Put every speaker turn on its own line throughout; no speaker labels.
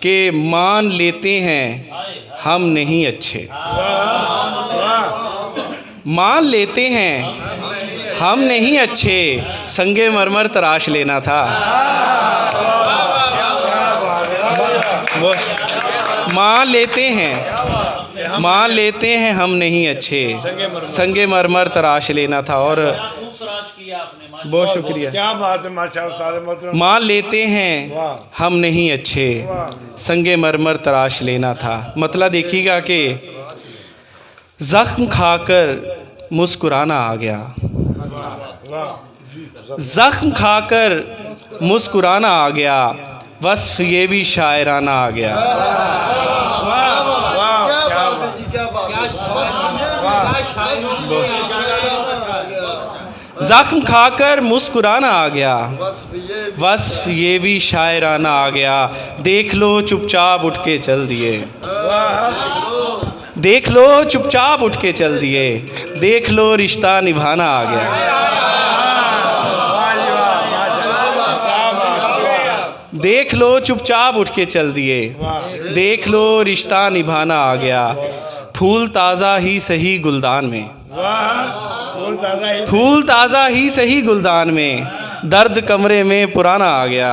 कि मान लेते हैं हम नहीं अच्छे, मान लेते हैं हम नहीं अच्छे, संगे मरमर तराश लेना था। मान लेते हैं हम नहीं अच्छे, संगे मरमर तराश लेना था। और बहुत शुक्रिया,
क्या बात है माशाअल्लाह।
मान लेते हैं हम नहीं अच्छे, संगे मरमर तराश लेना था। मतलब देखिएगा कि जख्म खाकर मुस्कुराना आ गया, जख्म खाकर मुस्कुराना आ गया, वस्फ ये भी शायराना आ गया। जख्म खाकर मुस्कुराना आ गया, वस्फ ये भी शायराना आ गया। देख लो चुपचाप उठ के चल दिए, देख लो चुपचाप उठ के चल दिए, देख लो रिश्ता निभाना आ गया। देख लो चुपचाप उठ के चल दिए, देख लो रिश्ता निभाना आ गया। फूल ताज़ा ही सही गुलदान में, फूल ताज़ा ही सही गुलदान में, दर्द कमरे में पुराना आ गया।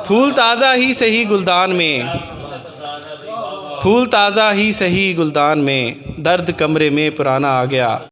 फूल ताज़ा ही सही गुलदान में, फूल ताज़ा ही सही गुलदान में, दर्द कमरे में पुराना आ गया।